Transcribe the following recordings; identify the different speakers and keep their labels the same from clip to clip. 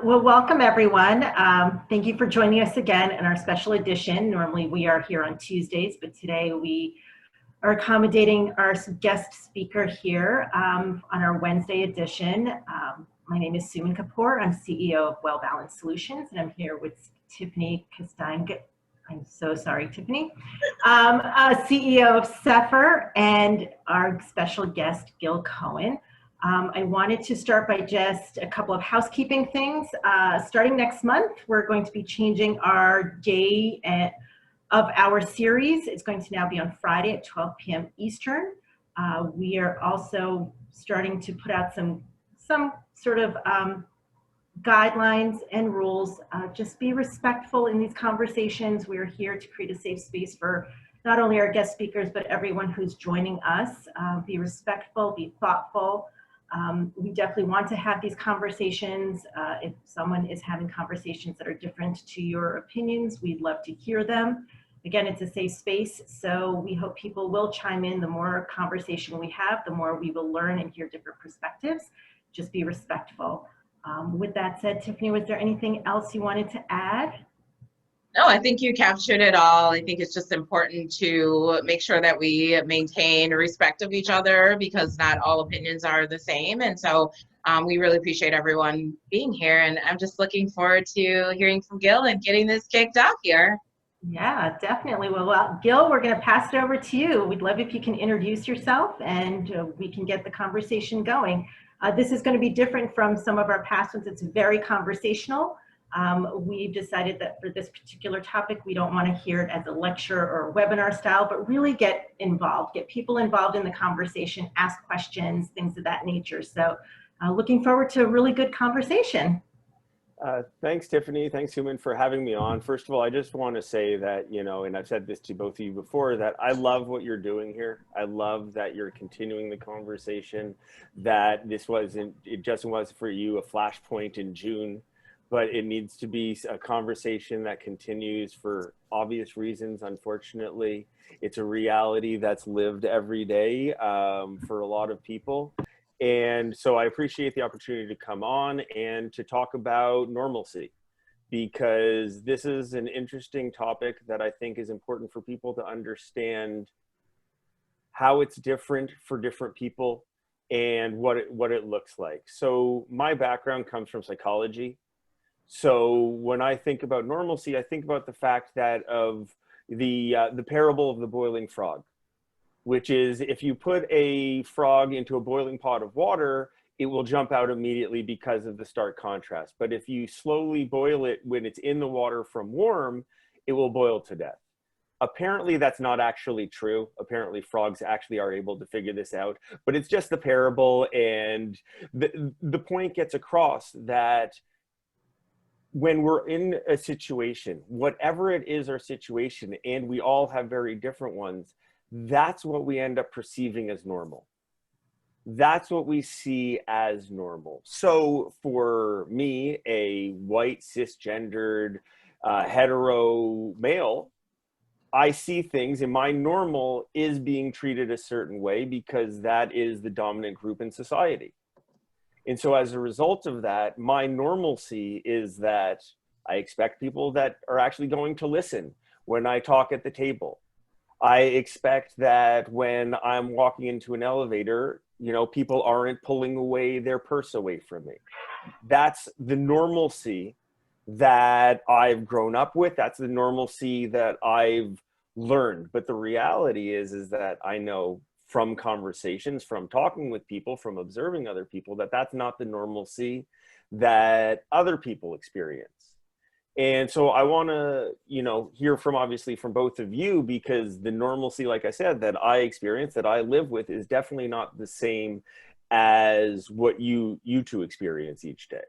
Speaker 1: Well, welcome everyone. Thank you for joining us again in our special edition. Normally we are here on Tuesdays, but today we are accommodating our guest speaker here on our Wednesday edition. My name is Suman Kapoor. I'm CEO of Well Balanced Solutions, and I'm here with Tiffany Castang. I'm so sorry, Tiffany. CEO of Zephyr, and our special guest, Gil Cohen. I wanted to start by just a couple of housekeeping things. Starting next month, we're going to be changing our day of our series. It's going to now be on Friday at 12 p.m. Eastern. We are also starting to put out some sort of guidelines and rules. Just be respectful in these conversations. We're here to create a safe space for not only our guest speakers, but everyone who's joining us. Be respectful, be thoughtful. We definitely want to have these conversations. If someone is having conversations that are different to your opinions, we'd love to hear them. Again, it's a safe space, so we hope people will chime in. The more conversation we have, the more we will learn and hear different perspectives. Just be respectful. With that said, Tiffany, was there anything else you wanted to add?
Speaker 2: No, I think you captured it all. I think it's just important to make sure that we maintain respect of each other because not all opinions are the same. And so we really appreciate everyone being here. And I'm just looking forward to hearing from Gil and getting this kicked off here.
Speaker 1: Yeah, definitely. Well, Gil, we're going to pass it over to you. We'd love if you can introduce yourself and we can get the conversation going. This is going to be different from some of our past ones. It's very conversational. We've decided that for this particular topic, we don't want to hear it as a lecture or webinar style, but really get involved, get people involved in the conversation, ask questions, things of that nature. So looking forward to a really good conversation.
Speaker 3: Thanks, Tiffany. Thanks, Suman, for having me on. First of all, I just want to say that, and I've said this to both of you before, that I love what you're doing here. I love that you're continuing the conversation, that it just wasn't for you a flashpoint in June, but it needs to be a conversation that continues for obvious reasons, unfortunately. It's a reality that's lived every day for a lot of people. And so I appreciate the opportunity to come on and to talk about normalcy, because this is an interesting topic that I think is important for people to understand how it's different for different people and what it looks like. So my background comes from psychology. So when I think about normalcy, I think about the fact that of the parable of the boiling frog, which is if you put a frog into a boiling pot of water, it will jump out immediately because of the stark contrast. But if you slowly boil it when it's in the water from warm, it will boil to death. Apparently that's not actually true. Apparently frogs actually are able to figure this out, but it's just the parable. And the point gets across that when we're in a situation, whatever it is our situation, and we all have very different ones, that's what we end up perceiving as normal. That's what we see as normal. So for me, a white, cisgendered, hetero male, I see things, and my normal is being treated a certain way because that is the dominant group in society. And so as a result of that, my normalcy is that I expect people that are actually going to listen when I talk at the table. I expect that when I'm walking into an elevator, people aren't pulling away their purse away from me. That's the normalcy that I've grown up with. That's the normalcy that I've learned. But the reality is that I know from conversations, from talking with people, from observing other people, that that's not the normalcy that other people experience. And so I want to, hear from obviously from both of you, because the normalcy, like I said, that I experience, that I live with, is definitely not the same as what you two experience each day.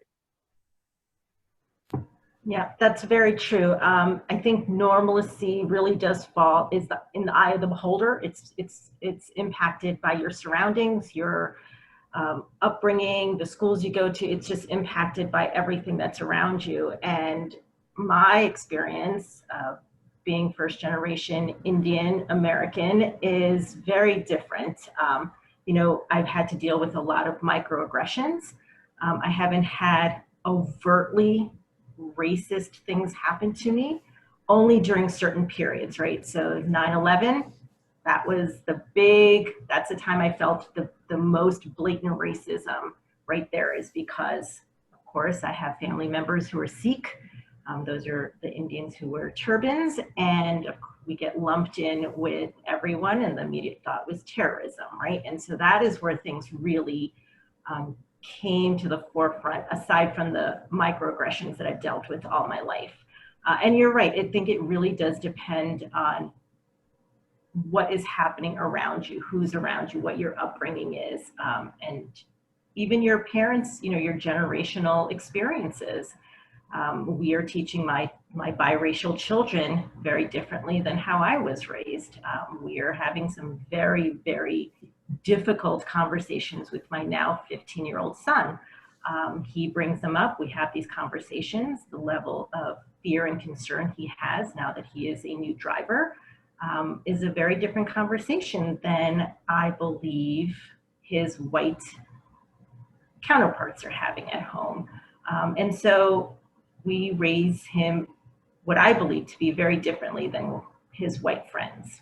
Speaker 1: Yeah, that's very true. I think normalcy really does fall in the eye of the beholder. It's impacted by your surroundings, your upbringing, the schools you go to. It's just impacted by everything that's around you. And my experience being first generation Indian American is very different. I've had to deal with a lot of microaggressions. I haven't had overtly racist things happen to me only during certain periods, right? So 9/11, that was that's the time I felt the most blatant racism right there, is because, of course, I have family members who are Sikh. Those are the Indians who wear turbans, and we get lumped in with everyone, and the immediate thought was terrorism, right? And so that is where things really came to the forefront, aside from the microaggressions that I've dealt with all my life. And you're right, I think it really does depend on what is happening around you, who's around you, what your upbringing is, and even your parents, your generational experiences. We are teaching my biracial children very differently than how I was raised. We are having some very, very difficult conversations with my now 15-year-old son. He brings them up. We have these conversations. The level of fear and concern he has now that he is a new driver is a very different conversation than I believe his white counterparts are having at home. And so we raise him what I believe to be very differently than his white friends.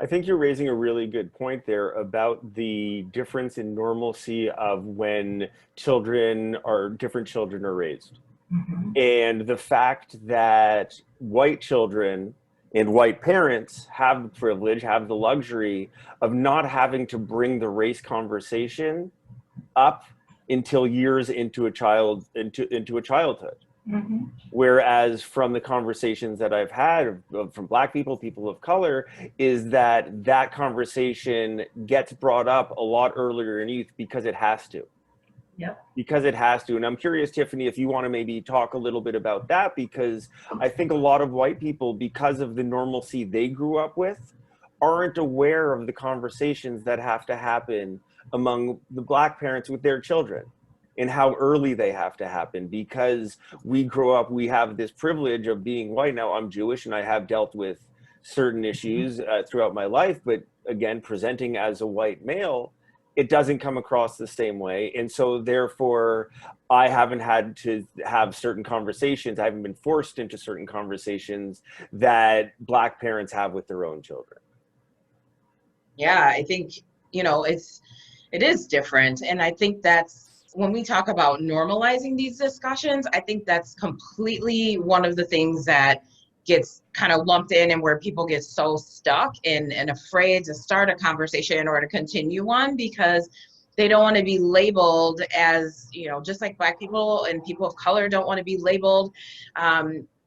Speaker 3: I think you're raising a really good point there about the difference in normalcy of when different children are raised.
Speaker 1: Mm-hmm.
Speaker 3: And the fact that white children and white parents have the privilege, have the luxury of not having to bring the race conversation up until years into a childhood.
Speaker 1: Mm-hmm.
Speaker 3: Whereas from the conversations that I've had from Black people, people of color, is that conversation gets brought up a lot earlier in youth because it has to.
Speaker 1: Yep.
Speaker 3: Because it has to. And I'm curious, Tiffany, if you want to maybe talk a little bit about that, because I think a lot of white people, because of the normalcy they grew up with, aren't aware of the conversations that have to happen among the Black parents with their children and how early they have to happen, because we grow up, we have this privilege of being white. Now, I'm Jewish and I have dealt with certain issues throughout my life, but again, presenting as a white male, it doesn't come across the same way. And so therefore, I haven't had to have certain conversations. I haven't been forced into certain conversations that Black parents have with their own children.
Speaker 2: Yeah, I think, it is different. And I think that's when we talk about normalizing these discussions, I think that's completely one of the things that gets kind of lumped in, and where people get so stuck and afraid to start a conversation or to continue one because they don't want to be labeled as, just like Black people and people of color don't want to be labeled.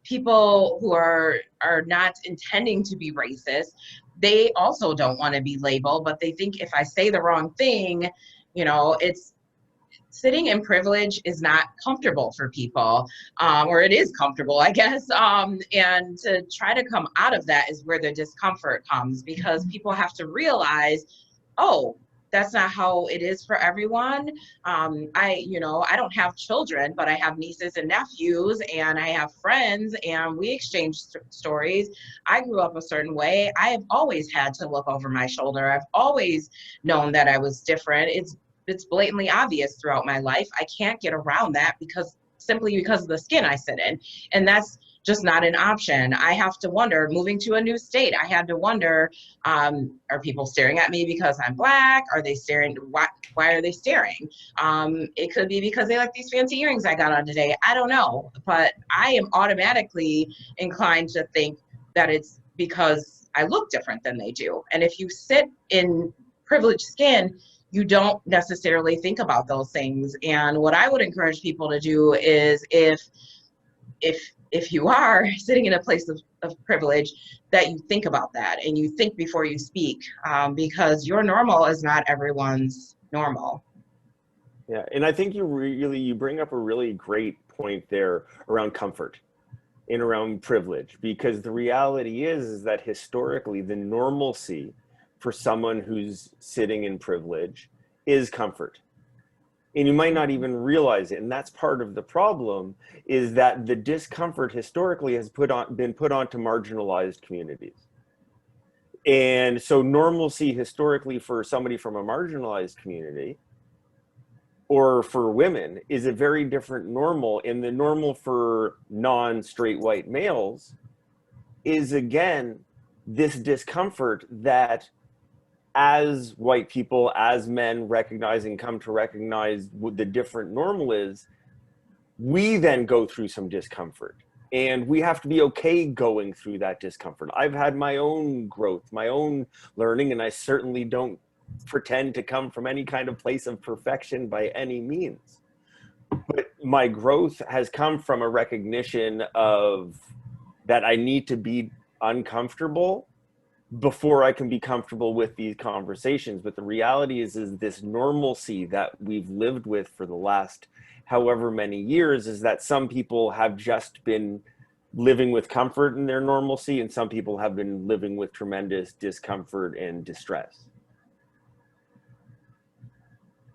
Speaker 2: People who are not intending to be racist, they also don't want to be labeled, but they think if I say the wrong thing, it's sitting in privilege is not comfortable for people, or it is comfortable, I guess. And to try to come out of that is where the discomfort comes, because people have to realize, oh, that's not how it is for everyone. I don't have children, but I have nieces and nephews, and I have friends, and we exchange stories. I grew up a certain way. I have always had to look over my shoulder. I've always known that I was different. It's blatantly obvious throughout my life. I can't get around that simply because of the skin I sit in. And that's just not an option. I have to wonder, moving to a new state, I had to wonder, are people staring at me because I'm Black? Are they staring? Why are they staring? It could be because they like these fancy earrings I got on today. I don't know. But I am automatically inclined to think that it's because I look different than they do. And if you sit in privileged skin, you don't necessarily think about those things. And what I would encourage people to do is if you are sitting in a place of privilege, that you think about that and you think before you speak, because your normal is not everyone's normal.
Speaker 3: Yeah, and I think you bring up a really great point there around comfort and around privilege, because the reality is that historically the normalcy for someone who's sitting in privilege is comfort. And you might not even realize it. And that's part of the problem, is that the discomfort historically has been put onto marginalized communities. And so normalcy historically for somebody from a marginalized community or for women is a very different normal. And the normal for non-straight white males is, again, this discomfort that as white people, as men recognizing, come to recognize what the different normal is, we then go through some discomfort. And we have to be okay going through that discomfort. I've had my own growth, my own learning, and I certainly don't pretend to come from any kind of place of perfection by any means. But my growth has come from a recognition of that I need to be uncomfortable before I can be comfortable with these conversations. But the reality is this normalcy that we've lived with for the last however many years is that some people have just been living with comfort in their normalcy, and some people have been living with tremendous discomfort and distress.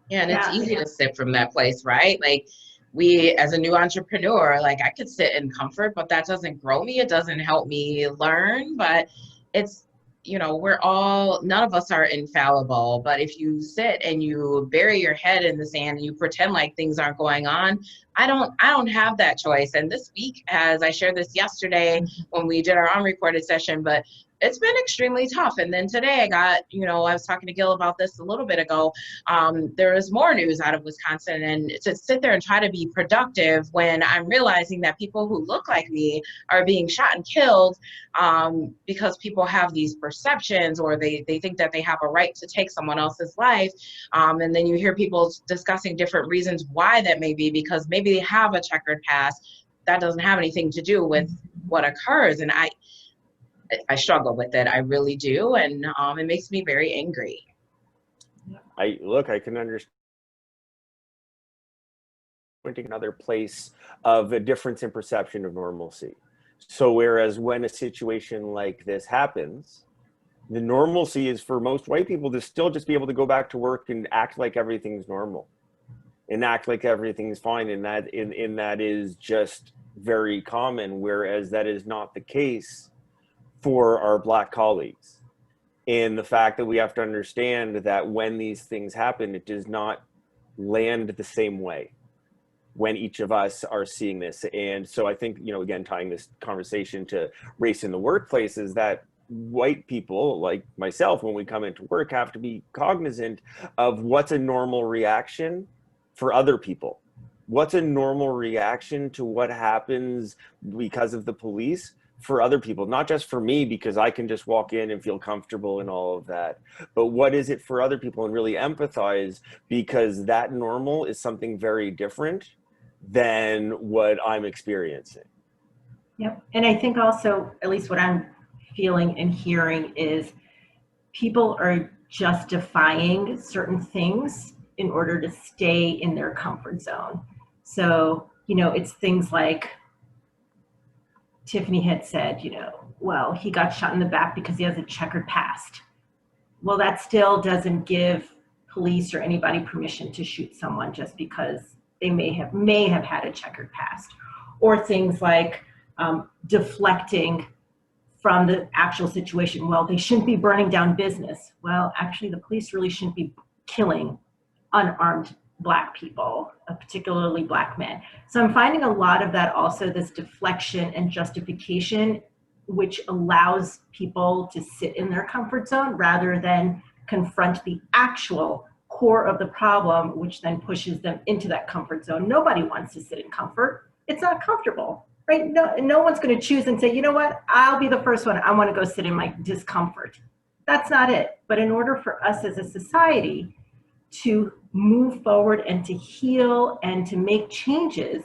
Speaker 2: Yeah, and it's easy to sit from that place, right? Like, we, as a new entrepreneur, like, I could sit in comfort, but that doesn't grow me. It doesn't help me learn. But it's, you know, none of us are infallible. But if you sit and you bury your head in the sand and you pretend like things aren't going on, I don't have that choice. And this week, as I shared this yesterday when we did our unrecorded session, but it's been extremely tough. And then today I was talking to Gil about this a little bit ago. There is more news out of Wisconsin, and to sit there and try to be productive when I'm realizing that people who look like me are being shot and killed because people have these perceptions, or they think that they have a right to take someone else's life. And then you hear people discussing different reasons why that may be, because maybe they have a checkered past. That doesn't have anything to do with what occurs. And I struggle with it. I really do. And it makes me very angry.
Speaker 3: I can understand pointing another place of a difference in perception of normalcy. So whereas when a situation like this happens, the normalcy is for most white people to still just be able to go back to work and act like everything's normal and act like everything's fine. And that is just very common, whereas that is not the case for our Black colleagues. And the fact that we have to understand that when these things happen, it does not land the same way when each of us are seeing this. And so I think, again, tying this conversation to race in the workplace, is that white people like myself, when we come into work, have to be cognizant of what's a normal reaction for other people. What's a normal reaction to what happens because of the police for other people, not just for me, because I can just walk in and feel comfortable and all of that, but what is it for other people, and really empathize, because that normal is something very different than what I'm experiencing.
Speaker 1: Yep. And I think also, at least what I'm feeling and hearing, is people are justifying certain things in order to stay in their comfort zone. So, it's things like Tiffany had said, well, he got shot in the back because he has a checkered past. Well, that still doesn't give police or anybody permission to shoot someone just because they may have had a checkered past. Or things like deflecting from the actual situation. Well, they shouldn't be burning down business. Well, actually, the police really shouldn't be killing unarmed Black people, particularly Black men. So I'm finding a lot of that also, this deflection and justification, which allows people to sit in their comfort zone rather than confront the actual core of the problem, which then pushes them into that comfort zone. Nobody wants to sit in comfort. It's not comfortable, right? No one's going to choose and say, you know what, I'll be the first one. I want to go sit in my discomfort. That's not it. But in order for us as a society to move forward and to heal and to make changes,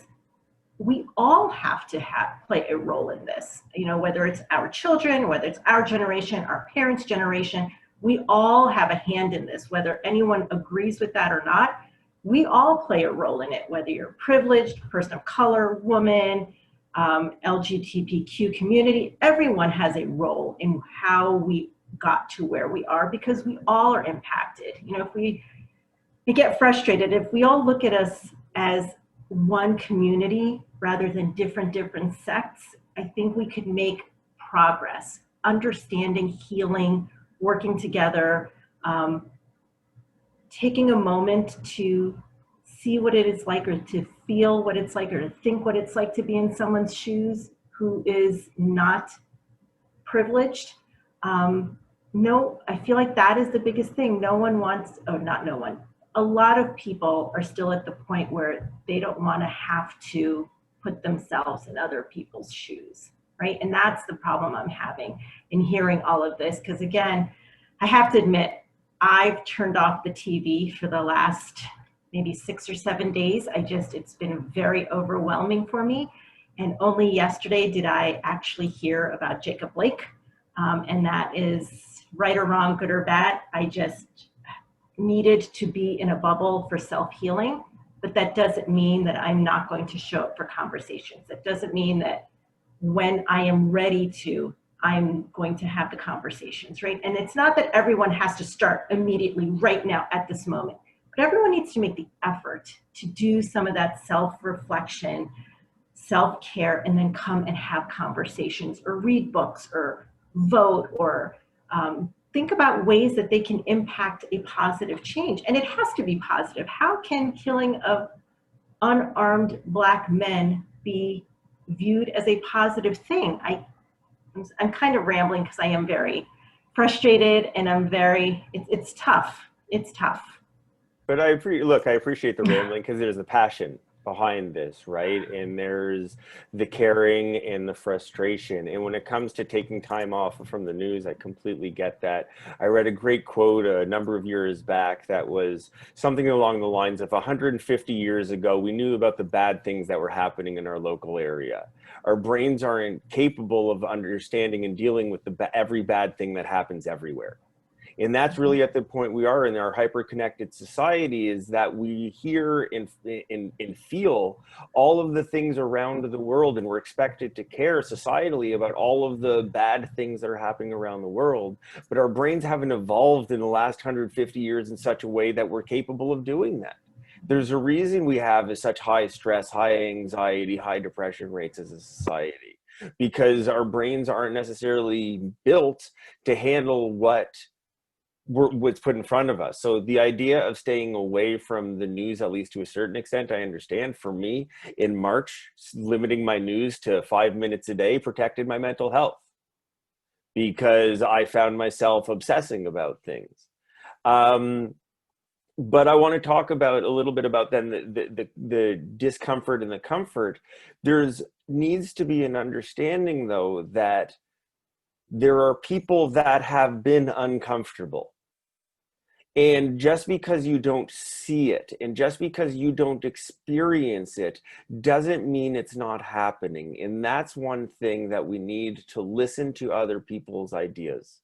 Speaker 1: we all have to play a role in this. Whether it's our children, whether it's our generation, our parents' generation, we all have a hand in this. Whether anyone agrees with that or not, we all play a role in it. Whether you're privileged, person of color, woman, LGBTQ community, everyone has a role in how we got to where we are, because we all are impacted. If we get frustrated, if we all look at us as one community rather than different sects, I think we could make progress, understanding, healing, working together, taking a moment to see what it is like, or to feel what it's like, or to think what it's like to be in someone's shoes who is not privileged. No, I feel like that is the biggest thing. No one wants, oh, not no one. A lot of people are still at the point where they don't want to have to put themselves in other people's shoes, right? And that's the problem I'm having in hearing all of this. Because again, I have to admit, I've turned off the TV for the last maybe 6 or 7 days. It's been very overwhelming for me. And only yesterday did I actually hear about Jacob Blake. And that is right or wrong, good or bad. I just needed to be in a bubble for self-healing, but that doesn't mean that I'm not going to show up for conversations. That doesn't mean that when I am ready to, I'm going to have the conversations, right? And it's not that everyone has to start immediately right now at this moment, but everyone needs to make the effort to do some of that self-reflection, self-care, and then come and have conversations or read books or vote or think about ways that they can impact a positive change. And it has to be positive. How can killing of unarmed Black men be viewed as a positive thing? I'm kind of rambling because I am very frustrated and it's tough. It's tough.
Speaker 3: But I appreciate the rambling because there's a passion behind this, right? And there's the caring and the frustration. And when it comes to taking time off from the news, I completely get that. I read a great quote a number of years back that was something along the lines of 150 years ago, we knew about the bad things that were happening in our local area. Our brains aren't capable of understanding and dealing with every bad thing that happens everywhere. And that's really at the point we are in our hyper-connected society, is that we hear and feel all of the things around the world, and we're expected to care societally about all of the bad things that are happening around the world. But our brains haven't evolved in the last 150 years in such a way that we're capable of doing that. There's a reason we have such high stress, high anxiety, high depression rates as a society, because our brains aren't necessarily built to handle what's put in front of us. So the idea of staying away from the news, at least to a certain extent, I understand. For me, in March, limiting my news to 5 minutes a day protected my mental health, because I found myself obsessing about things. But I want to talk about a little bit about then the discomfort and the comfort. There's needs to be an understanding, though, that there are people that have been uncomfortable. And just because you don't see it, and just because you don't experience it, doesn't mean it's not happening. And that's one thing that we need to listen to other people's ideas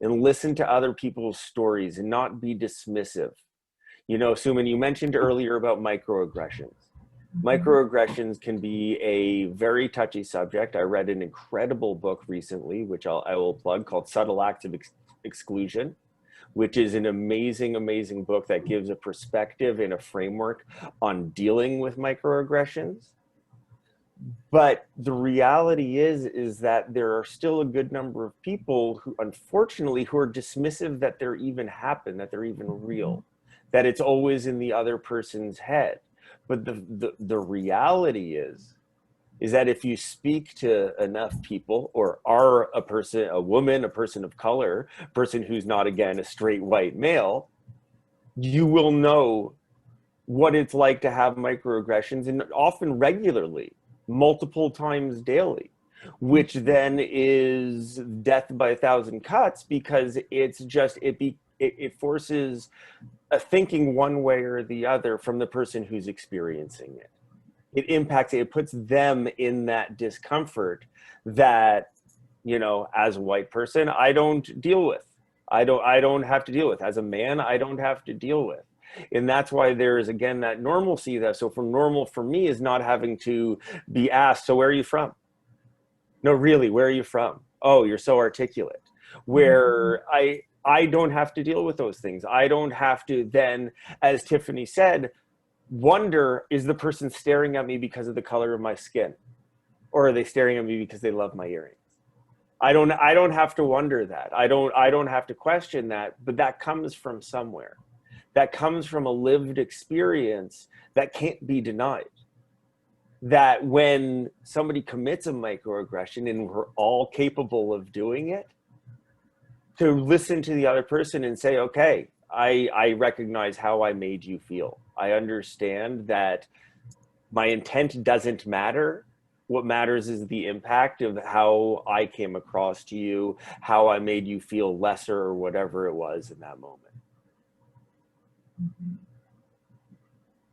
Speaker 3: and listen to other people's stories and not be dismissive. You know, Suman, you mentioned earlier about microaggressions. Microaggressions can be a very touchy subject. I read an incredible book recently, which I will plug, called Subtle Acts of Exclusion, which is an amazing, amazing book that gives a perspective and a framework on dealing with microaggressions. But the reality is that there are still a good number of people who, unfortunately, who are dismissive that they're even happen, that they're even real, that it's always in the other person's head. But the reality is that if you speak to enough people, or are a person, a woman, a person of color, a person who's not, again, a straight white male, you will know what it's like to have microaggressions, and often regularly, multiple times daily, which then is death by 1,000 cuts, because it's just, it forces a thinking one way or the other from the person who's experiencing it. It impacts it, it puts them in that discomfort that, you know, as a white person, I don't deal with. I don't have to deal with. As a man, I don't have to deal with. And that's why there is, again, that normalcy. That, so for normal for me is not having to be asked, so where are you from? No, really, where are you from? Oh, you're so articulate. Where I don't have to deal with those things. I don't have to then, as Tiffany said, wonder, is the person staring at me because of the color of my skin? Or are they staring at me because they love my earrings? I don't have to wonder that. I don't have to question that, but that comes from somewhere. that comes from a lived experience that can't be denied. That when somebody commits a microaggression, and we're all capable of doing it, to listen to the other person and say, okay, I recognize how I made you feel. I understand that my intent doesn't matter. What matters is the impact of how I came across to you, how I made you feel lesser, or whatever it was in that moment.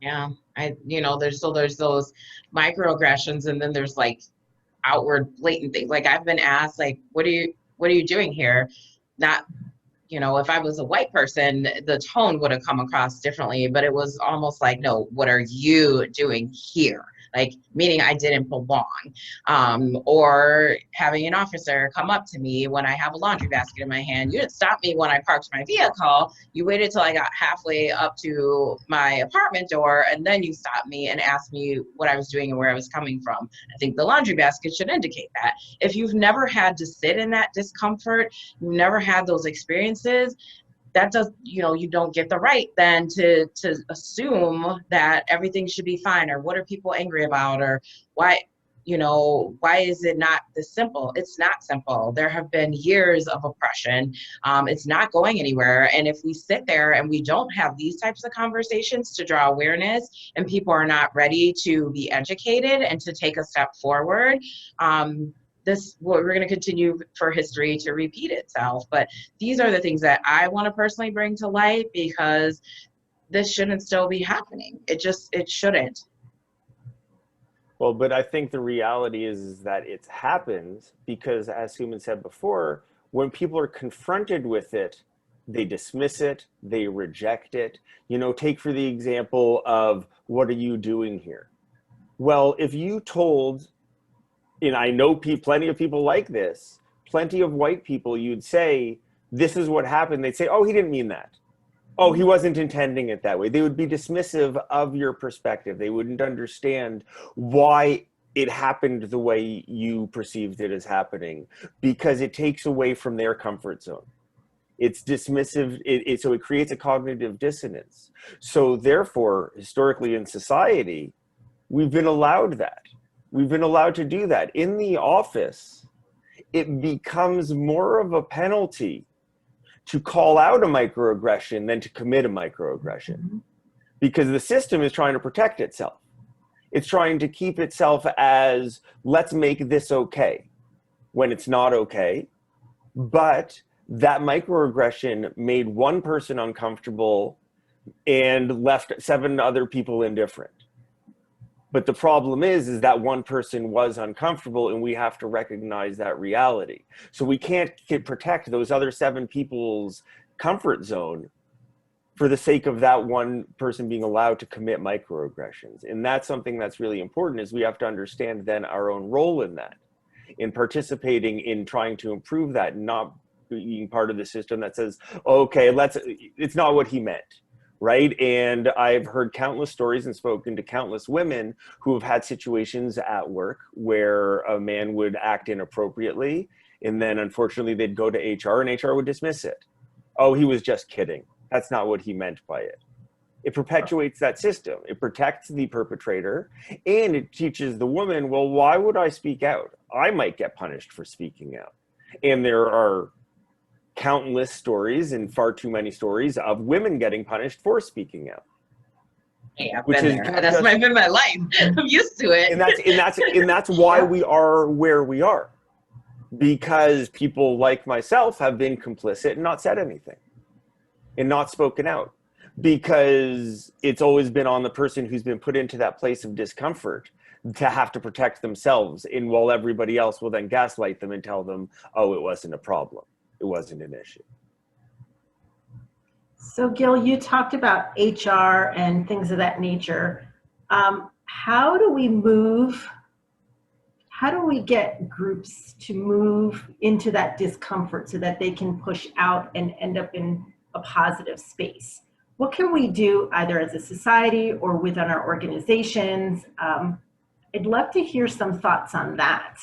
Speaker 2: Yeah, there's those microaggressions, and then there's like outward blatant things. Like I've been asked, like, what are you doing here? Not, if I was a white person, the tone would have come across differently, but it was almost like, no, what are you doing here? Like, meaning I didn't belong. Or having an officer come up to me when I have a laundry basket in my hand. You didn't stop me when I parked my vehicle. You waited till I got halfway up to my apartment door, and then you stopped me and asked me what I was doing and where I was coming from. I think the laundry basket should indicate that. If you've never had to sit in that discomfort, you've never had those experiences, that does, you don't get the right then to assume that everything should be fine, or what are people angry about, or why is it not this simple? It's not simple. There have been years of oppression. It's not going anywhere. And if we sit there and we don't have these types of conversations to draw awareness, and people are not ready to be educated and to take a step forward, we're going to continue for history to repeat itself. But these are the things that I want to personally bring to light, because this shouldn't still be happening. It shouldn't.
Speaker 3: Well, but I think the reality is that it happens because, as Suman said before, when people are confronted with it, they dismiss it, they reject it. Take for the example of, what are you doing here? Well, if you told, and I know plenty of people like this, plenty of white people, you'd say, this is what happened. They'd say, oh, he didn't mean that. Oh, he wasn't intending it that way. They would be dismissive of your perspective. They wouldn't understand why it happened the way you perceived it as happening, because it takes away from their comfort zone. It's dismissive, so it creates a cognitive dissonance. So therefore, historically in society, we've been allowed that. We've been allowed to do that. In the office, it becomes more of a penalty to call out a microaggression than to commit a microaggression, because the system is trying to protect itself. It's trying to keep itself as, let's make this okay, when it's not okay. But that microaggression made one person uncomfortable and left 7 other people indifferent. But the problem is that one person was uncomfortable, and we have to recognize that reality. So we can't protect those other 7 people's comfort zone for the sake of that one person being allowed to commit microaggressions. And that's something that's really important, is we have to understand then our own role in that, in participating in trying to improve that, not being part of the system that says, okay, it's not what he meant. Right. And I've heard countless stories and spoken to countless women who have had situations at work where a man would act inappropriately, and then unfortunately they'd go to HR, and HR would dismiss it. Oh, he was just kidding. That's not what he meant by it. It perpetuates that system. It protects the perpetrator, and it teaches the woman, well, why would I speak out? I might get punished for speaking out. And there are countless stories, and far too many stories, of women getting punished for speaking out.
Speaker 2: Yeah, I've been there. That's been my life. I'm used to it.
Speaker 3: And that's why we are where we are, because people like myself have been complicit and not said anything and not spoken out, because it's always been on the person who's been put into that place of discomfort to have to protect themselves, and while everybody else will then gaslight them and tell them, oh, it wasn't a problem. It wasn't an issue.
Speaker 1: So Gil, you talked about HR and things of that nature. How do we get groups to move into that discomfort so that they can push out and end up in a positive space? What can we do either as a society or within our organizations? I'd love to hear some thoughts on that.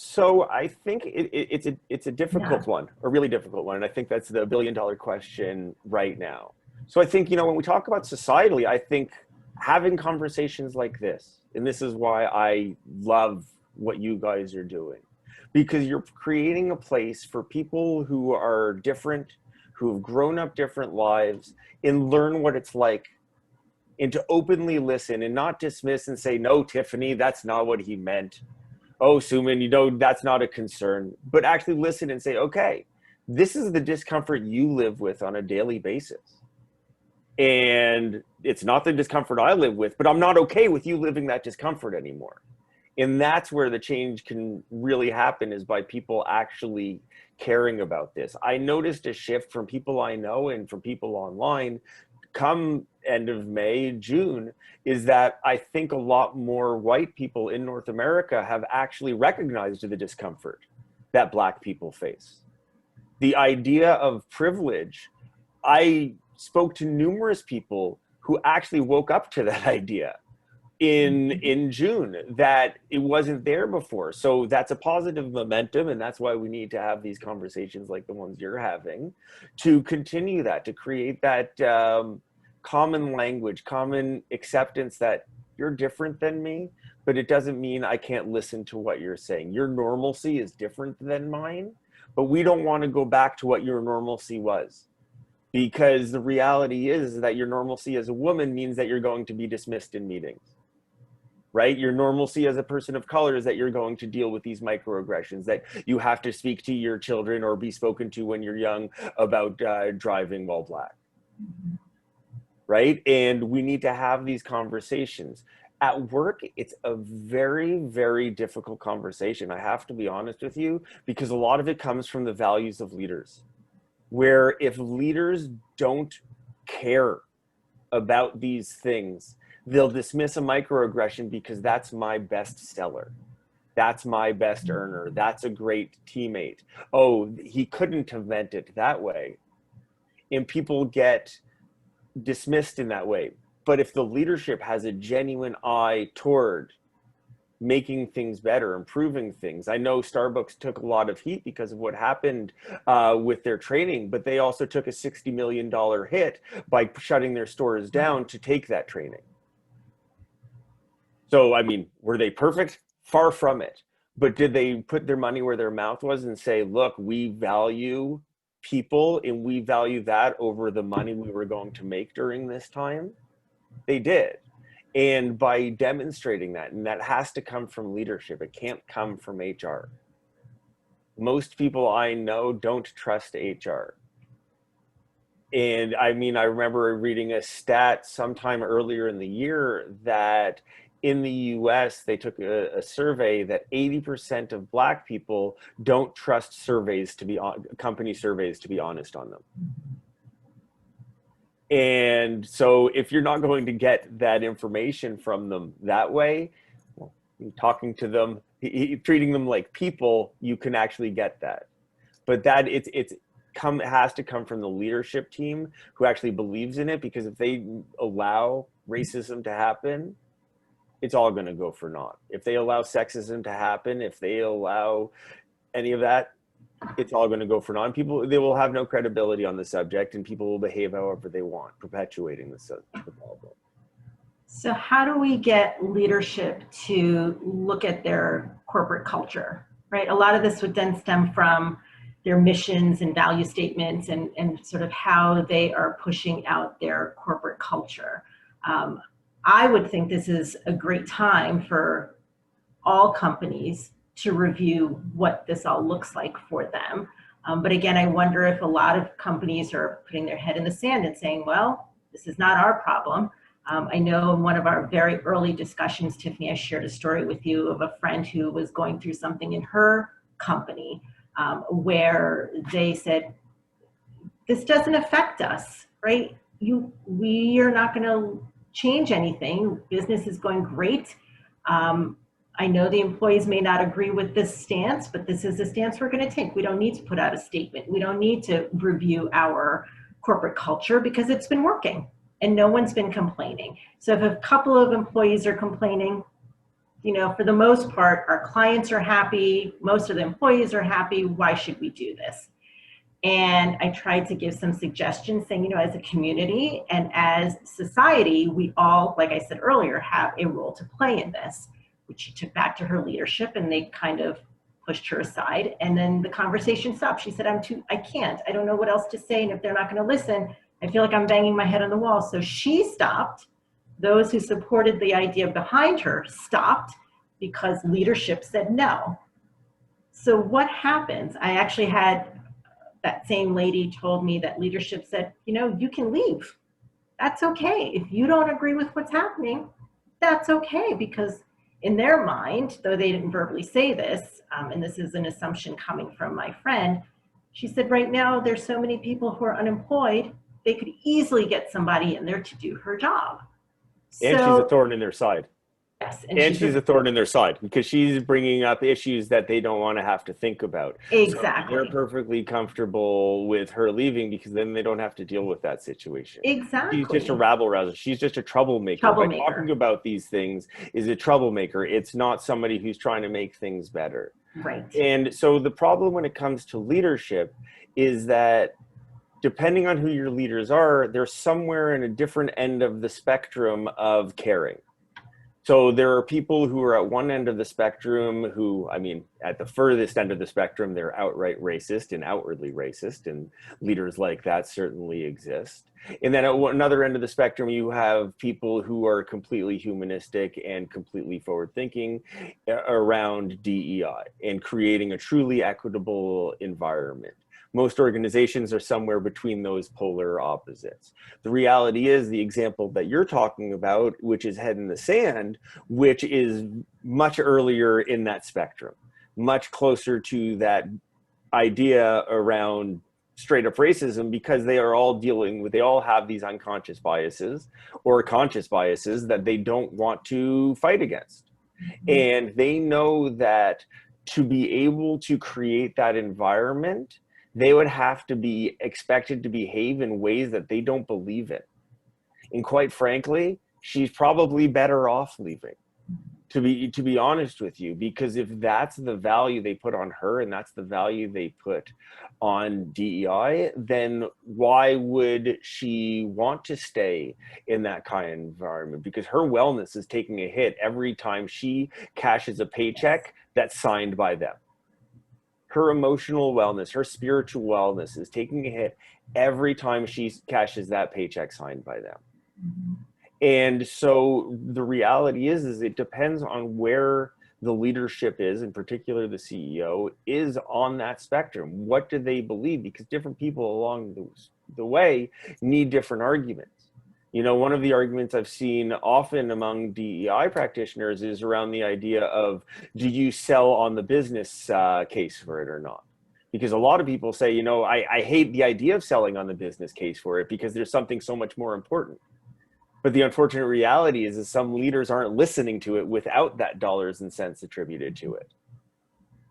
Speaker 3: So I think it's a difficult one, a really difficult one. And I think that's the billion-dollar question right now. So I think, when we talk about societally, I think having conversations like this, and this is why I love what you guys are doing, because you're creating a place for people who are different, who have grown up different lives, and learn what it's like, and to openly listen and not dismiss and say, no, Tiffany, that's not what he meant. Oh, Suman, that's not a concern, but actually listen and say, okay, this is the discomfort you live with on a daily basis. And it's not the discomfort I live with, but I'm not okay with you living that discomfort anymore. And that's where the change can really happen, is by people actually caring about this. I noticed a shift from people I know and from people online come end of May, June, is that I think a lot more white people in North America have actually recognized the discomfort that Black people face. The idea of privilege, I spoke to numerous people who actually woke up to that idea in June, that it wasn't there before. So that's a positive momentum, and that's why we need to have these conversations like the ones you're having, to continue that, to create that common language, common acceptance that you're different than me, but it doesn't mean I can't listen to what you're saying. Your normalcy is different than mine, but we don't want to go back to what your normalcy was. Because the reality is that your normalcy as a woman means that you're going to be dismissed in meetings, right? Your normalcy as a person of color is that you're going to deal with these microaggressions, that you have to speak to your children or be spoken to when you're young about driving while Black, right? And we need to have these conversations. At work, it's a very, very difficult conversation. I have to be honest with you, because a lot of it comes from the values of leaders, where if leaders don't care about these things, they'll dismiss a microaggression because that's my best seller. That's my best earner. That's a great teammate. Oh, he couldn't have meant it that way. And people get dismissed in that way. But if the leadership has a genuine eye toward making things better, improving things. I know Starbucks took a lot of heat because of what happened with their training, but they also took a $60 million hit by shutting their stores down to take that training. So, I mean, were they perfect? Far from it. But did they put their money where their mouth was and say, look, we value people and we value that over the money we were going to make during this time? They did. And by demonstrating that, and that has to come from leadership, it can't come from HR. Most people I know don't trust HR. And I mean, I remember reading a stat sometime earlier in the year that in the US, they took a survey that 80% of Black people don't trust surveys to be on, company surveys to be honest on them. And so if you're not going to get that information from them that way, well, talking to them, treating them like people, you can actually get that. But that it has to come from the leadership team who actually believes in it, because if they allow racism to happen, it's all going to go for naught. If they allow sexism to happen, if they allow any of that, it's all going to go for naught. People, they will have no credibility on the subject, and people will behave however they want, perpetuating the problem.
Speaker 1: So how do we get leadership to look at their corporate culture, right? A lot of this would then stem from their missions and value statements and sort of how they are pushing out their corporate culture. I would think this is a great time for all companies to review what this all looks like for them. But again, I wonder if a lot of companies are putting their head in the sand and saying, well, this is not our problem. I know in one of our very early discussions, Tiffany, I shared a story with you of a friend who was going through something in her company where they said, this doesn't affect us, right? We are not going to change anything. Business is going great. I know the employees may not agree with this stance, but this is the stance we're going to take. We don't need to put out a statement. We don't need to review our corporate culture because it's been working and no one's been complaining. So if a couple of employees are complaining, you know, for the most part, our clients are happy, most of the employees are happy, why should we do this? And I tried to give some suggestions saying, you know, as a community and as society, we all, like I said earlier, have a role to play in this, which she took back to her leadership and they kind of pushed her aside. And then the conversation stopped. She said, I can't, I don't know what else to say. And if they're not going to listen, I feel like I'm banging my head on the wall. So she stopped. Those who supported the idea behind her stopped because leadership said no. So what happens? I actually had that same lady told me that leadership said, you know, you can leave. That's okay. If you don't agree with what's happening, that's okay, because in their mind, though they didn't verbally say this, and this is an assumption coming from my friend, she said, right now there's so many people who are unemployed, they could easily get somebody in there to do her job.
Speaker 3: And she's a thorn in their side.
Speaker 1: Yes,
Speaker 3: and she's a thorn in their side because she's bringing up issues that they don't want to have to think about.
Speaker 1: Exactly.
Speaker 3: So they're perfectly comfortable with her leaving because then they don't have to deal with that situation.
Speaker 1: Exactly.
Speaker 3: She's just a rabble-rouser. She's just a troublemaker. By talking about these things is a troublemaker. It's not somebody who's trying to make things better.
Speaker 1: Right.
Speaker 3: And so the problem when it comes to leadership is that depending on who your leaders are, they're somewhere in a different end of the spectrum of caring. So there are people who are at one end of the spectrum who, I mean, at the furthest end of the spectrum, they're outright racist and outwardly racist, and leaders like that certainly exist. And then at another end of the spectrum, you have people who are completely humanistic and completely forward-thinking around DEI and creating a truly equitable environment. Most organizations are somewhere between those polar opposites. The reality is the example that you're talking about, which is head in the sand, which is much earlier in that spectrum, much closer to that idea around straight up racism, because they are all dealing with, they all have these unconscious biases or conscious biases that they don't want to fight against. And they know that to be able to create that environment, they would have to be expected to behave in ways that they don't believe in. And quite frankly, she's probably better off leaving, to be honest with you, because if that's the value they put on her and that's the value they put on DEI, then why would she want to stay in that kind of environment? Because her wellness is taking a hit every time she cashes a paycheck that's signed by them. Her emotional wellness, her spiritual wellness is taking a hit every time she cashes that paycheck signed by them. And so the reality is it depends on where the leadership is, in particular the CEO, is on that spectrum. What do they believe? Because different people along the way need different arguments. You know, one of the arguments I've seen often among DEI practitioners is around the idea of, do you sell on the business case for it or not? Because a lot of people say, you know, I hate the idea of selling on the business case for it because there's something so much more important. But the unfortunate reality is some leaders aren't listening to it without that dollars and cents attributed to it.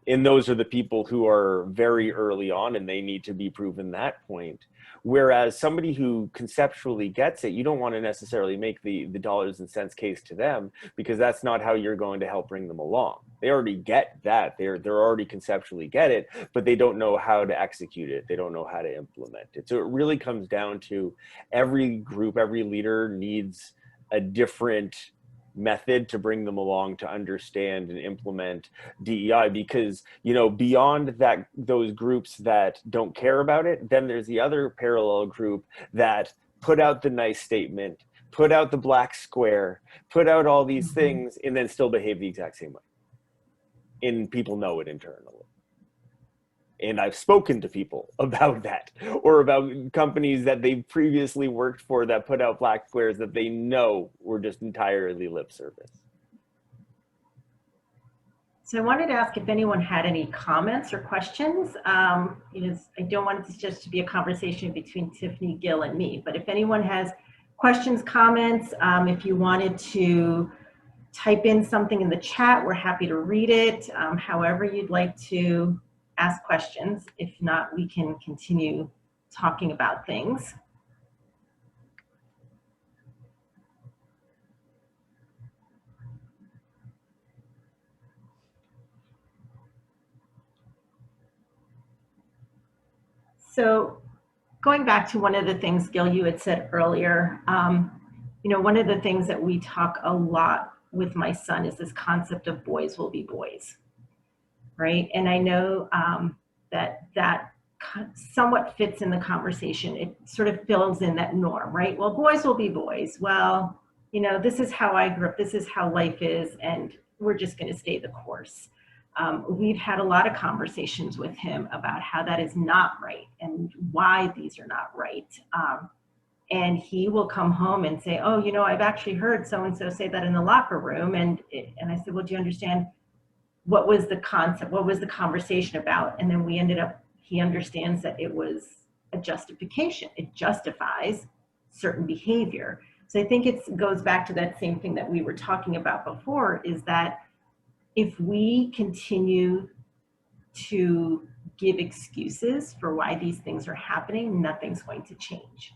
Speaker 3: And those are the people who are very early on and they need to be proven that point. Whereas somebody who conceptually gets it, you don't want to necessarily make the dollars and cents case to them, because that's not how you're going to help bring them along. They already get that. They're already conceptually get it, but they don't know how to execute it. They don't know how to implement it. So it really comes down to every group, every leader needs a different method to bring them along to understand and implement DEI, because, you know, beyond that, those groups that don't care about it, then there's the other parallel group that put out the nice statement, put out the black square, put out all these things, and then still behave the exact same way. And people know it internally. And I've spoken to people about that, or about companies that they've previously worked for that put out black squares that they know were just entirely lip service.
Speaker 1: So I wanted to ask if anyone had any comments or questions. You know, I don't want this just to be a conversation between Tiffany, Gil, and me, but if anyone has questions, comments, if you wanted to type in something in the chat, we're happy to read it, however you'd like to ask questions. If not, we can continue talking about things. So going back to one of the things, Gil, you had said earlier, one of the things that we talk a lot with my son is this concept of boys will be boys, right? And I know that somewhat fits in the conversation. It sort of fills in that norm, right? Well, boys will be boys. Well, this is how I grew up. This is how life is, and we're just going to stay the course. We've had a lot of conversations with him about how that is not right and why these are not right. And he will come home and say, oh, I've actually heard so-and-so say that in the locker room. And I said, well, do you understand what was the concept? What was the conversation about? And then he understands that it was a justification. It justifies certain behavior. So I think it goes back to that same thing that we were talking about before, is that if we continue to give excuses for why these things are happening, nothing's going to change.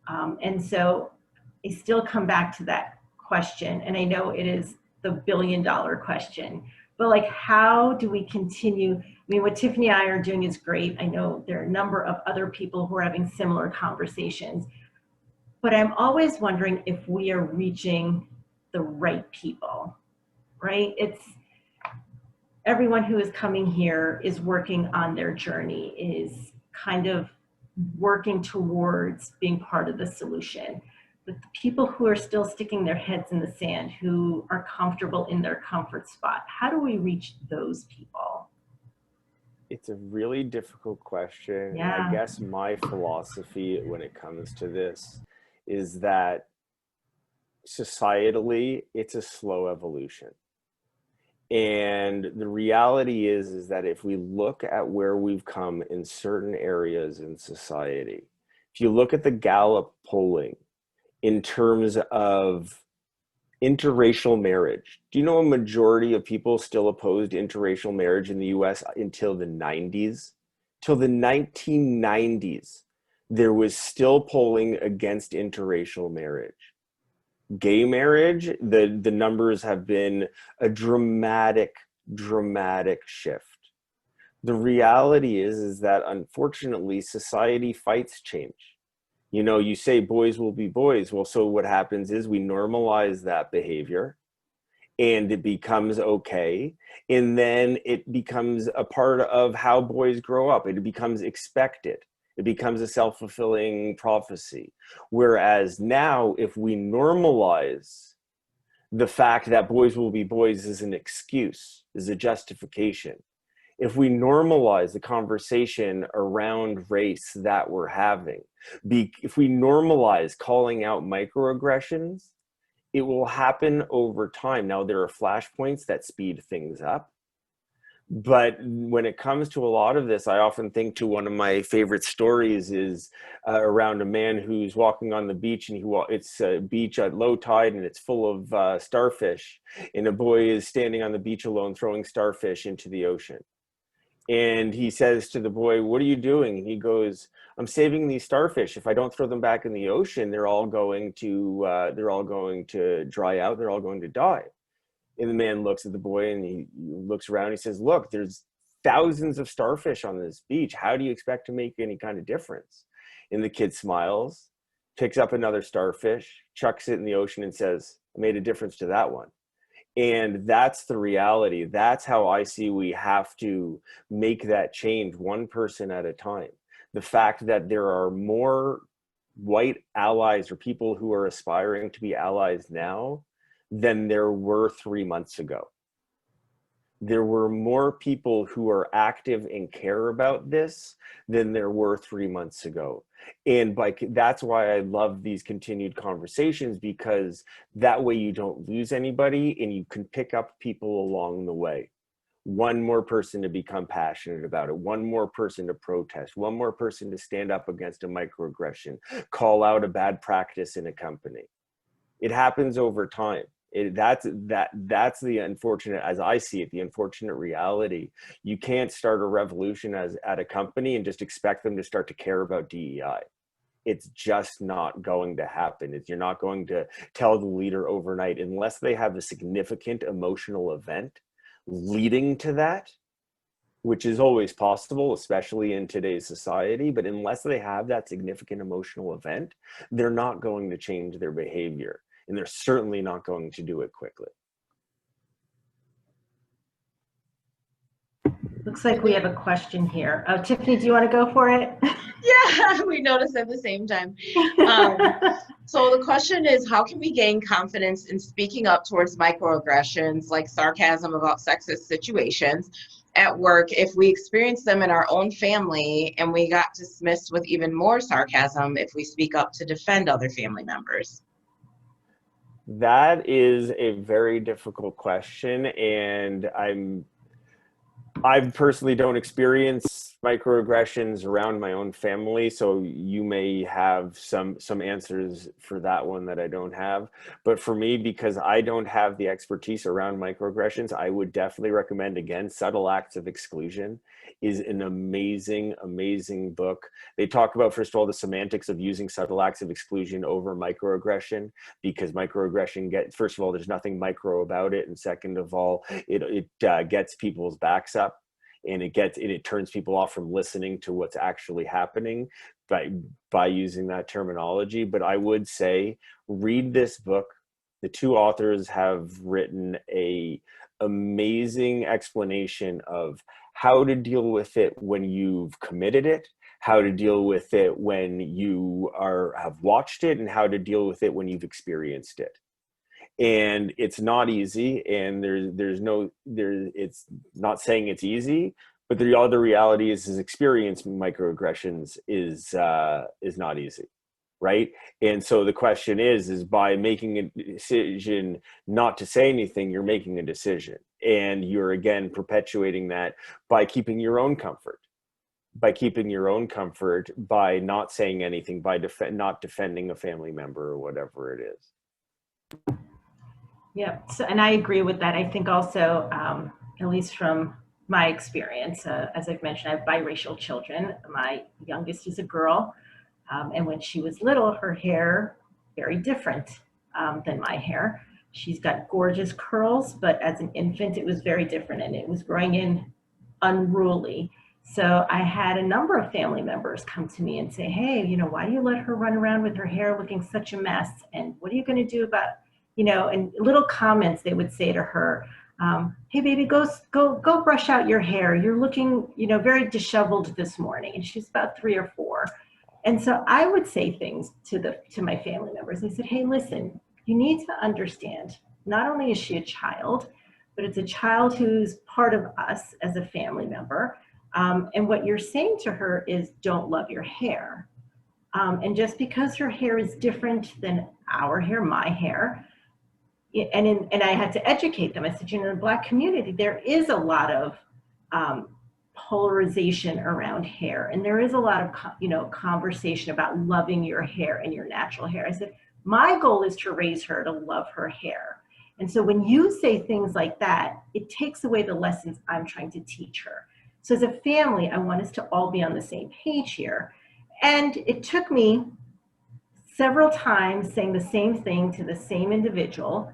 Speaker 1: And so I still come back to that question, and I know it is the billion-dollar question, but like, how do we continue? I mean, what Tiffany and I are doing is great. I know there are a number of other people who are having similar conversations, but I'm always wondering if we are reaching the right people, right? It's everyone who is coming here is working on their journey, is kind of working towards being part of the solution. But the people who are still sticking their heads in the sand, who are comfortable in their comfort spot, how do we reach those people?
Speaker 3: It's a really difficult question.
Speaker 1: Yeah.
Speaker 3: And I guess my philosophy when it comes to this is that societally, it's a slow evolution. And the reality is that if we look at where we've come in certain areas in society, if you look at the Gallup polling in terms of interracial marriage, do you know a majority of people still opposed interracial marriage in the US until the 90s? Till the 1990s, there was still polling against interracial marriage. Gay marriage, the numbers have been a dramatic shift. The reality is that unfortunately society fights change. You say boys will be boys. Well, so what happens is we normalize that behavior and it becomes okay. And then it becomes a part of how boys grow up. It becomes expected. It becomes a self-fulfilling prophecy. Whereas now, if we normalize the fact that boys will be boys as an excuse, as a justification, if we normalize the conversation around race that we're having, if we normalize calling out microaggressions, it will happen over time. Now, there are flashpoints that speed things up. But when it comes to a lot of this, I often think to one of my favorite stories is around a man who's walking on the beach, and it's a beach at low tide and it's full of starfish. And a boy is standing on the beach alone throwing starfish into the ocean. And he says to the boy, "What are you doing?" And he goes, "I'm saving these starfish. If I don't throw them back in the ocean, they're all going to dry out. They're all going to die." And the man looks at the boy and he looks around and he says, "Look, there's thousands of starfish on this beach. How do you expect to make any kind of difference?" And the kid smiles, picks up another starfish, chucks it in the ocean and says, "I made a difference to that one." And that's the reality. That's how I see we have to make that change, one person at a time. The fact that there are more white allies or people who are aspiring to be allies now than there were 3 months ago. There were more people who are active and care about this than there were 3 months ago. And that's why I love these continued conversations, because that way you don't lose anybody and you can pick up people along the way. One more person to become passionate about it, one more person to protest, one more person to stand up against a microaggression, call out a bad practice in a company. It happens over time. That's the unfortunate, as I see it, the unfortunate reality. You can't start a revolution at a company and just expect them to start to care about DEI. It's just not going to happen. You're not going to tell the leader overnight, unless they have a significant emotional event leading to that. which is always possible, especially in today's society. But unless they have that significant emotional event, they're not going to change their behavior. And they're certainly not going to do it quickly.
Speaker 1: Looks like we have a question here. Oh, Tiffany, do you want to go for it?
Speaker 2: Yeah, we noticed at the same time. So the question is, how can we gain confidence in speaking up towards microaggressions like sarcasm about sexist situations at work if we experience them in our own family and we got dismissed with even more sarcasm if we speak up to defend other family members?
Speaker 3: That is a very difficult question, and I personally don't experience microaggressions around my own family, so you may have some answers for that one that I don't have. But for me, because I don't have the expertise around microaggressions, I would definitely recommend, again, Subtle Acts of Exclusion is an amazing, amazing book. They talk about, first of all, the semantics of using subtle acts of exclusion over microaggression, because microaggression first of all, there's nothing micro about it, and second of all, it gets people's backs up, and it turns people off from listening to what's actually happening by using that terminology. But I would say, read this book. The two authors have written a amazing explanation of how to deal with it when you've committed it, how to deal with it when you have watched it, and how to deal with it when you've experienced it. And it's not easy, and it's not saying it's easy, but the other reality is experiencing microaggressions is not easy, right? And so the question is by making a decision not to say anything, you're making a decision, and you're again perpetuating that by keeping your own comfort, by not saying anything, by not defending a family member or whatever it is.
Speaker 1: Yeah, so, and I agree with that. I think also, at least from my experience, as I've mentioned, I have biracial children. My youngest is a girl, and when she was little, her hair very different than my hair. She's got gorgeous curls, but as an infant, it was very different, and it was growing in unruly. So I had a number of family members come to me and say, hey, why do you let her run around with her hair looking such a mess? And what are you going to do about, and little comments they would say to her, hey baby, go brush out your hair. You're looking, very disheveled this morning. And she's about 3 or 4. And so I would say things to my family members. I said, hey, listen, you need to understand, not only is she a child, but it's a child who's part of us as a family member. And what you're saying to her is, don't love your hair. And just because her hair is different than our hair, my hair, and I had to educate them. I said, in the Black community, there is a lot of polarization around hair, and there is a lot of conversation about loving your hair and your natural hair. I said, my goal is to raise her to love her hair. And so when you say things like that, it takes away the lessons I'm trying to teach her. So as a family, I want us to all be on the same page here. And it took me several times saying the same thing to the same individual,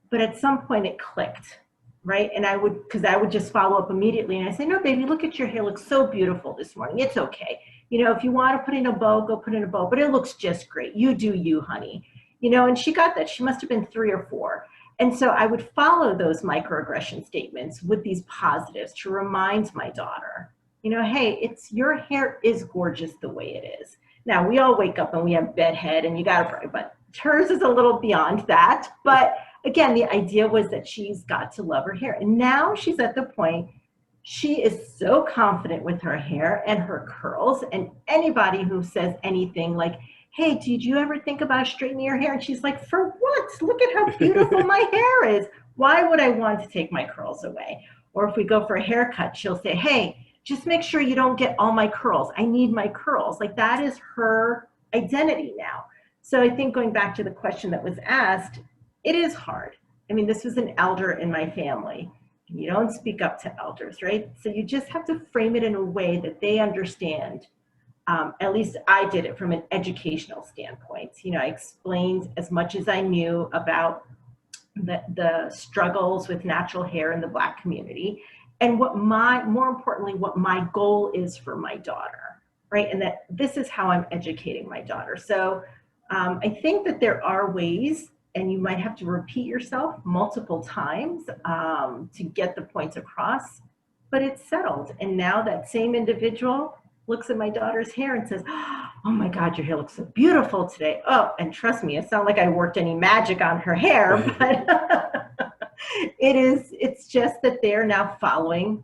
Speaker 1: but at some point it clicked, right? And I would just follow up immediately, and I say, no, baby, look at your hair, looks so beautiful this morning. It's okay. If you want to put in a bow, go put in a bow, but it looks just great. You do you, honey. And she got that. She must have been 3 or 4. And so I would follow those microaggression statements with these positives to remind my daughter, hey, your hair is gorgeous the way it is. Now, we all wake up and we have bedhead and you got to, but hers is a little beyond that. But again, the idea was that she's got to love her hair. And now she's at the point, she is so confident with her hair and her curls, and anybody who says anything like, hey, did you ever think about straightening your hair? And she's like, for what? Look at how beautiful my hair is. Why would I want to take my curls away? Or if we go for a haircut, she'll say, hey, just make sure you don't get all my curls. I need my curls. Like, that is her identity now. So I think going back to the question that was asked, it is hard. I mean, this was an elder in my family. You don't speak up to elders, right? So you just have to frame it in a way that they understand. At least I did it from an educational standpoint. I explained as much as I knew about the struggles with natural hair in the Black community. and more importantly, what my goal is for my daughter, right? And that this is how I'm educating my daughter. So I think that there are ways, and you might have to repeat yourself multiple times to get the points across, but it's settled. And now that same individual looks at my daughter's hair and says, "Oh my God, your hair looks so beautiful today." Oh, and trust me, it's not like I worked any magic on her hair, but it's just that they're now following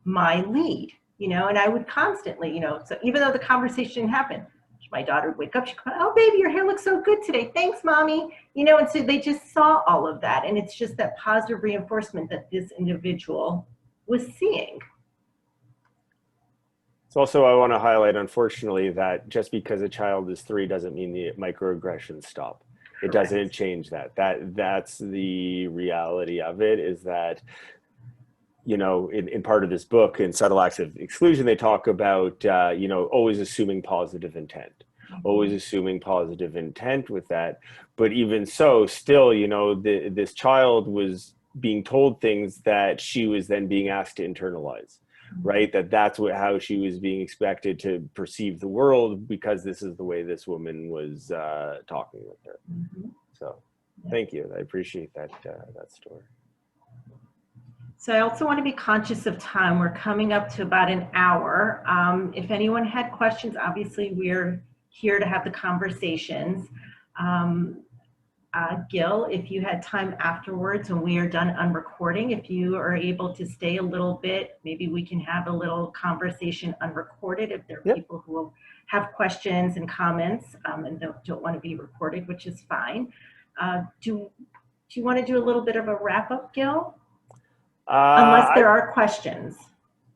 Speaker 1: my lead, and I would constantly, so even though the conversation happened, my daughter would wake up, she'd go, "Oh baby, your hair looks so good today. Thanks, mommy." And so they just saw all of that. And it's just that positive reinforcement that this individual was seeing.
Speaker 3: So also I want to highlight, unfortunately, that just because a child is 3 doesn't mean the microaggressions stop. It doesn't change that. That's the reality of it, is that, in part of this book, in Subtle Acts of Exclusion, they talk about, always assuming positive intent, always assuming positive intent with that. But even so, still, this child was being told things that she was then being asked to internalize. Right, that's how she was being expected to perceive the world, because this is the way this woman was talking with her. So, thank you. I appreciate that story.
Speaker 1: So I also want to be conscious of time. We're coming up to about an hour. If anyone had questions, obviously we're here to have the conversations. Gil, if you had time afterwards when we are done unrecording, if you are able to stay a little bit, maybe we can have a little conversation unrecorded if there are people who have questions and comments and don't want to be recorded, which is fine. Do you want to do a little bit of a wrap up, Gil? Unless there are questions.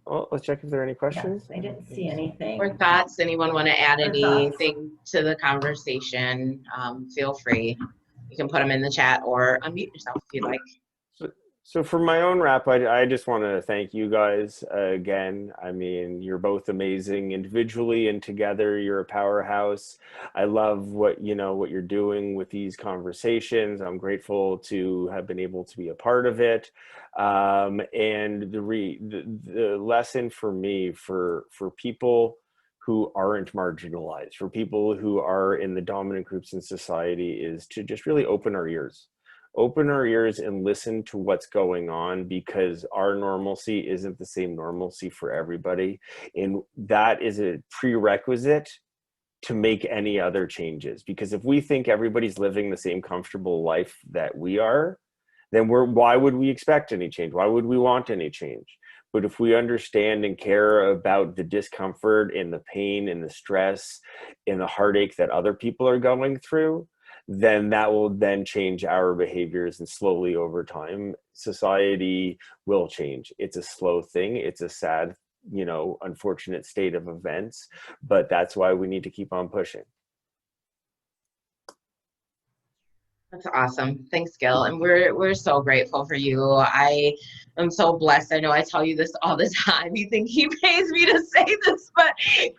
Speaker 3: Well, let's check if there are any questions.
Speaker 1: I didn't see anything.
Speaker 2: Or thoughts? Anyone want to add anything to the conversation? Feel free. You can put them in the chat or unmute yourself if you'd like.
Speaker 3: So for my own wrap, I just want to thank you guys again. I mean, you're both amazing individually, and together you're a powerhouse. I love what you're doing with these conversations. I'm grateful to have been able to be a part of it. And the lesson for me, for people who aren't marginalized, for people who are in the dominant groups in society, is to just really open our ears and listen to what's going on, because our normalcy isn't the same normalcy for everybody. And that is a prerequisite to make any other changes. Because if we think everybody's living the same comfortable life that we are, then why would we expect any change? Why would we want any change? But if we understand and care about the discomfort and the pain and the stress and the heartache that other people are going through, then that will then change our behaviors, and slowly over time, society will change. It's a slow thing. It's a sad, unfortunate state of events, but that's why we need to keep on pushing.
Speaker 2: That's awesome. Thanks, Gil. And we're so grateful for you. I am so blessed. I know I tell you this all the time. You think he pays me to say this, but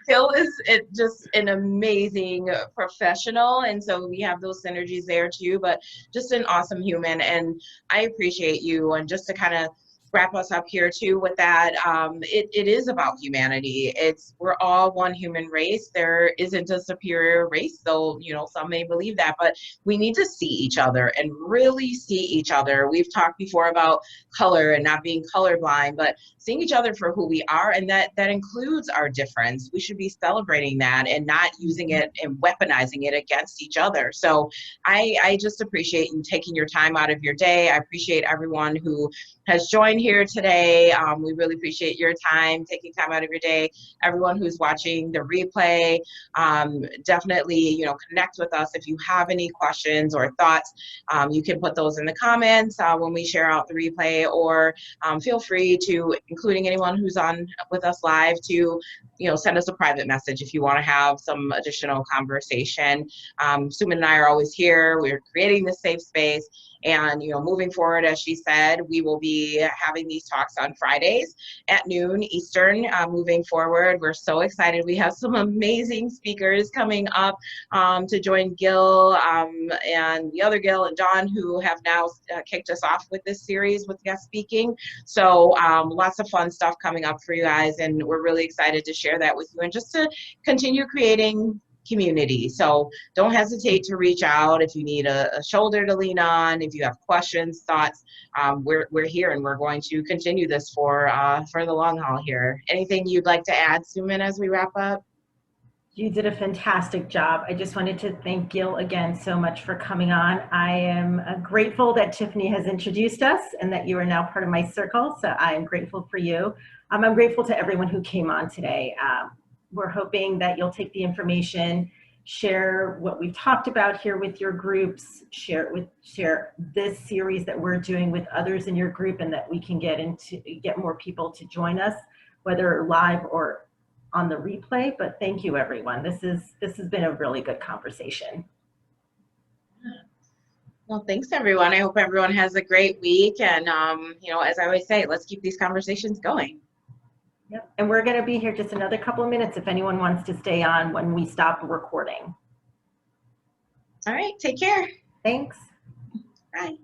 Speaker 2: Gil is just an amazing professional. And so we have those synergies there too, but just an awesome human. And I appreciate you. And just to kind of wrap us up here too with that, it is about humanity. We're all one human race. There isn't a superior race, though some may believe that, but we need to see each other and really see each other. We've talked before about color and not being colorblind, but seeing each other for who we are, and that includes our difference. We should be celebrating that and not using it and weaponizing it against each other. So I just appreciate you taking your time out of your day. I appreciate everyone who has joined here today. We really appreciate your time, taking time out of your day. Everyone who's watching the replay, definitely, connect with us. If you have any questions or thoughts, you can put those in the comments when we share out the replay, or feel free to, including anyone who's on with us live, to send us a private message if you want to have some additional conversation. Suman and I are always here. We're creating this safe space. And, moving forward, as she said, we will be having these talks on Fridays at noon Eastern. Moving forward, we're so excited. We have some amazing speakers coming up to join Gil and the other Gil and Dawn, who have now kicked us off with this series with guest speaking. So lots of fun stuff coming up for you guys, and we're really excited to share that with you and just to continue creating community. So don't hesitate to reach out if you need a shoulder to lean on, if you have questions, thoughts. We're here, and we're going to continue this for the long haul here. Anything you'd like to add, Suman, as we wrap up?
Speaker 1: You did a fantastic job. I just wanted to thank Gil again so much for coming on. I am grateful that Tiffany has introduced us and that you are now part of my circle. So I am grateful for you. I'm grateful to everyone who came on today. We're hoping that you'll take the information, share what we've talked about here with your groups, share this series that we're doing with others in your group, and that we can get more people to join us, whether live or on the replay. But thank you, everyone. This has been a really good conversation.
Speaker 2: Well, thanks, everyone. I hope everyone has a great week. And, as I always say, let's keep these conversations going.
Speaker 1: Yep. And we're going to be here just another couple of minutes if anyone wants to stay on when we stop recording.
Speaker 2: All right. Take care.
Speaker 1: Thanks.
Speaker 2: Bye.